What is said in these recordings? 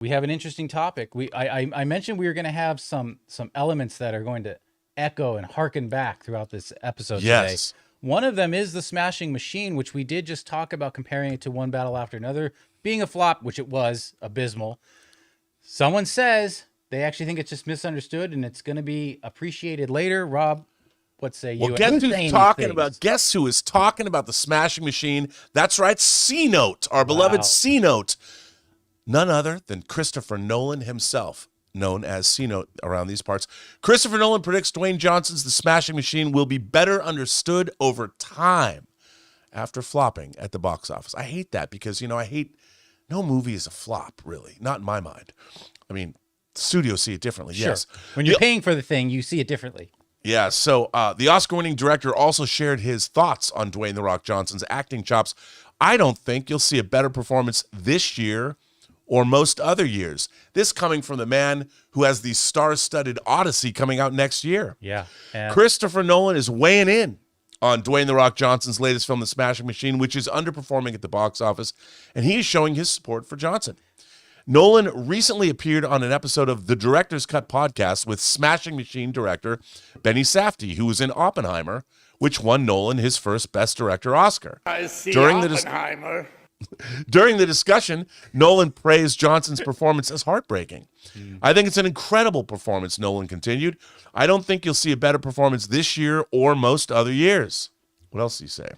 we have an interesting topic. I mentioned we were going to have some elements that are going to echo and harken back throughout this episode today. One of them is the Smashing Machine, which we did just talk about, comparing it to One Battle After Another being a flop, which it was, abysmal. Someone says they actually think it's just misunderstood and it's going to be appreciated later. Rob, what say you? Well, guess who's talking about? Guess who is talking about the Smashing Machine? That's right, C-Note, our beloved C-Note. None other than Christopher Nolan himself, known as C-Note around these parts. Christopher Nolan predicts Dwayne Johnson's The Smashing Machine will be better understood over time after flopping at the box office. I hate that because, no movie is a flop, really. Not in my mind. I mean, studios see it differently, sure. Yes. When you're paying for the thing, you see it differently. Yeah, so the Oscar-winning director also shared his thoughts on Dwayne "The Rock" Johnson's acting chops. I don't think you'll see a better performance this year or most other years. This coming from the man who has the star-studded Odyssey coming out next year. Yeah. Christopher Nolan is weighing in on Dwayne "The Rock" Johnson's latest film, The Smashing Machine, which is underperforming at the box office, and he is showing his support for Johnson. Nolan recently appeared on an episode of the Director's Cut podcast with Smashing Machine director Benny Safdie, who was in Oppenheimer, which won Nolan his first Best Director Oscar. I see During Oppenheimer. During the discussion, Nolan praised Johnson's performance as heartbreaking. I think it's an incredible performance, Nolan continued. I don't think you'll see a better performance this year or most other years. What else did he say?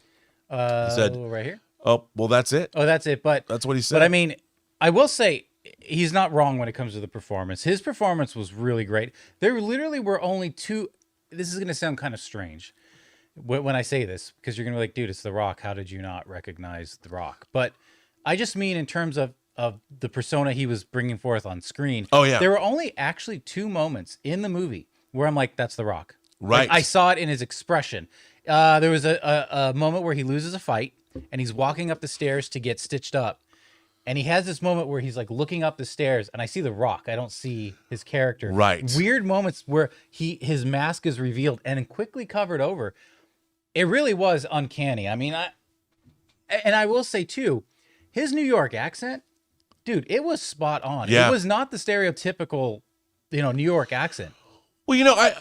He said, right here? Oh, well, that's it. Oh, that's it. But that's what he said. But I mean, I will say he's not wrong when it comes to the performance. His performance was really great. There literally were only two. This is going to sound kind of strange when I say this, because you're going to be like, dude, it's The Rock. How did you not recognize The Rock? But I just mean in terms of the persona he was bringing forth on screen. Oh, yeah. There were only actually 2 moments in the movie where I'm like, that's The Rock. Right. Like, I saw it in his expression. There was a moment where he loses a fight and he's walking up the stairs to get stitched up. And he has this moment where he's like looking up the stairs and I see The Rock. I don't see his character. Right. Weird moments where his mask is revealed and quickly covered over. It really was uncanny. I mean, I will say too, his New York accent, dude, it was spot on. Yeah. It was not the stereotypical, New York accent. Well,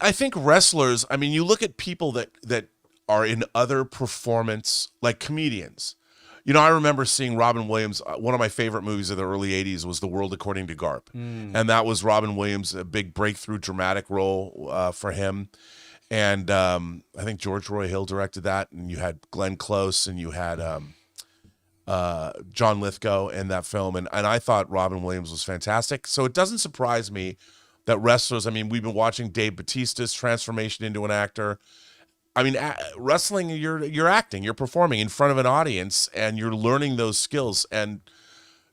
I think wrestlers, I mean, you look at people that are in other performance, like comedians. I remember seeing Robin Williams. One of my favorite movies of the early 80s was The World According to Garp. And that was Robin Williams, a big breakthrough dramatic role for him. And I think George Roy Hill directed that. And you had Glenn Close and you had John Lithgow in that film. And I thought Robin Williams was fantastic. So it doesn't surprise me that wrestlers, I mean, we've been watching Dave Bautista's transformation into an actor. I mean, wrestling, you're acting, you're performing in front of an audience, and you're learning those skills. And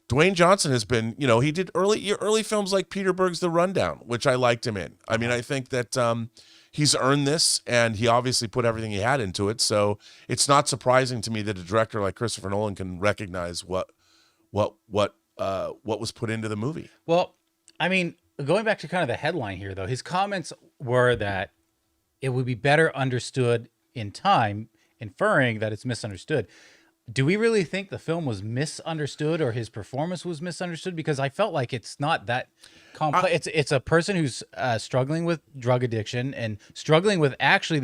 Dwayne Johnson has been, he did early films like Peter Berg's The Rundown, which I liked him in. I mean, I think that he's earned this, and he obviously put everything he had into it. So it's not surprising to me that a director like Christopher Nolan can recognize what was put into the movie. Well, I mean, going back to kind of the headline here, though, his comments were that it would be better understood in time, inferring that it's misunderstood. Do we really think the film was misunderstood or his performance was misunderstood? Because I felt like it's not that complex. It's a person who's struggling with drug addiction and struggling with actually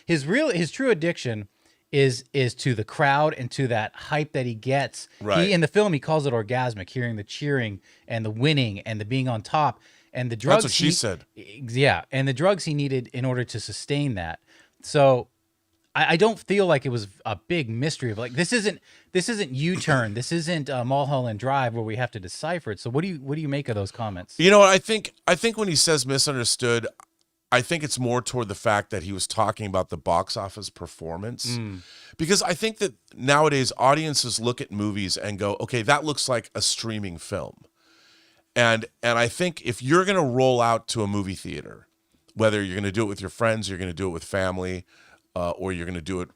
his true addiction is to the crowd and to that hype that he gets. Right. In the film, he calls it orgasmic, hearing the cheering and the winning and the being on top. And the drugs. That's what she said. Yeah, and the drugs he needed in order to sustain that. So I don't feel like it was a big mystery of like this isn't U-Turn, this isn't Mulholland Drive where we have to decipher it. So what do you make of those comments? I think when he says misunderstood, I think it's more toward the fact that he was talking about the box office performance. Because I think that nowadays audiences look at movies and go, okay, that looks like a streaming film. And I think if you're going to roll out to a movie theater, whether you're going to do it with your friends, you're going to do it with family, or you're going to do it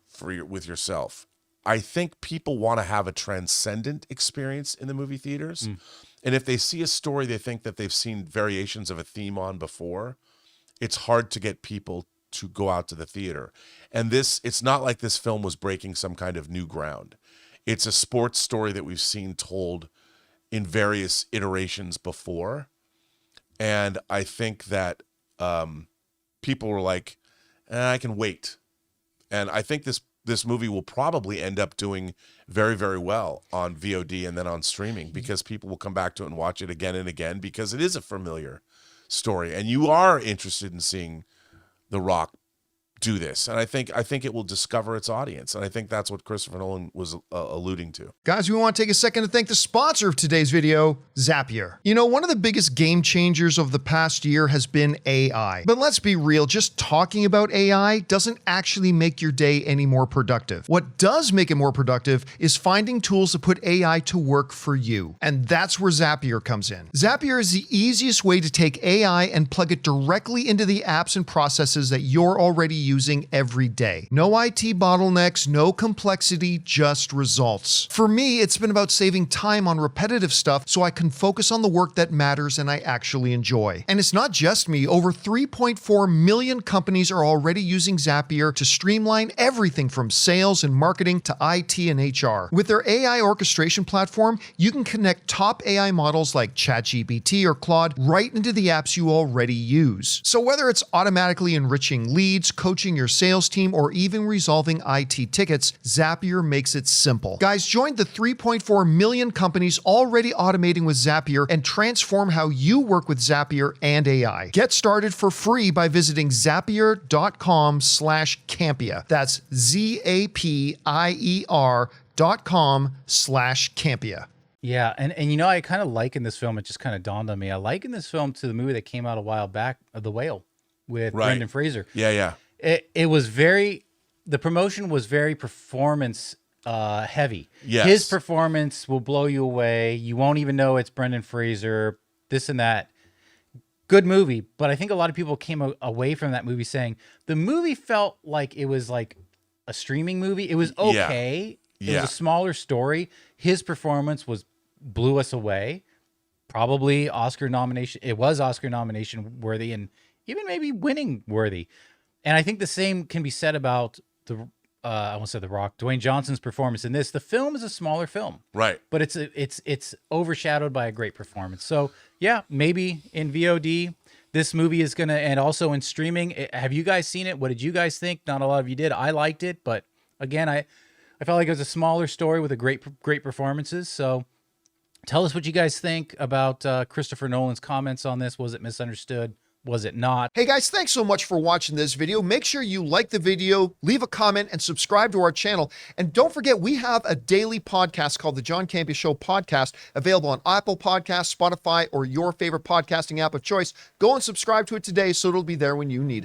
with yourself, I think people want to have a transcendent experience in the movie theaters. And if they see a story they think that they've seen variations of a theme on before, it's hard to get people to go out to the theater. And it's not like this film was breaking some kind of new ground. It's a sports story that we've seen told in various iterations before. And I think that people were like, I can wait. And I think this movie will probably end up doing very, very well on VOD and then on streaming, because people will come back to it and watch it again and again, because it is a familiar story. And you are interested in seeing The Rock do this, and I think it will discover its audience, and I think that's what Christopher Nolan was alluding to. Guys, we want to take a second to thank the sponsor of today's video, Zapier. You know, one of the biggest game changers of the past year has been AI. But let's be real, just talking about AI doesn't actually make your day any more productive. What does make it more productive is finding tools to put AI to work for you, and that's where Zapier comes in. Zapier is the easiest way to take AI and plug it directly into the apps and processes that you're already using every day. No IT bottlenecks, no complexity, just results. For me, it's been about saving time on repetitive stuff so I can focus on the work that matters and I actually enjoy. And it's not just me. Over 3.4 million companies are already using Zapier to streamline everything from sales and marketing to IT and HR. With their AI orchestration platform, you can connect top AI models like ChatGPT or Claude right into the apps you already use. So whether it's automatically enriching leads, coaching your sales team, or even resolving IT tickets, Zapier makes it simple. Guys, join the 3.4 million companies already automating with Zapier and transform how you work with Zapier and AI. Get started for free by visiting zapier.com/Campea. That's zapier.com/Campea. Yeah, and you know, I kind of liken this film. It just kind of dawned on me. I liken this film to the movie that came out a while back, The Whale, with Brendan Fraser. Yeah. It was the promotion was very performance heavy. Yes. His performance will blow you away. You won't even know it's Brendan Fraser, this and that. Good movie, but I think a lot of people came away from that movie saying the movie felt like it was like a streaming movie. It was okay. Yeah. It was a smaller story. His performance blew us away. Probably Oscar nomination. It was Oscar nomination worthy and even maybe winning worthy. And I think the same can be said about I won't say The Rock, Dwayne Johnson's performance in this. The film is a smaller film, Right. but it's overshadowed by a great performance. So yeah, maybe in VOD, this movie is gonna, and also in streaming. Have you guys seen it? What did you guys think? Not a lot of you did. I liked it, but again, I felt like it was a smaller story with great performances. So tell us what you guys think about Christopher Nolan's comments on this. Was it misunderstood? Was it not? Hey guys, thanks so much for watching this video. Make sure you like the video, leave a comment, and subscribe to our channel. And don't forget, we have a daily podcast called the John Campea Show podcast, available on Apple Podcasts, Spotify, or your favorite podcasting app of choice. Go and subscribe to it today so it'll be there when you need it.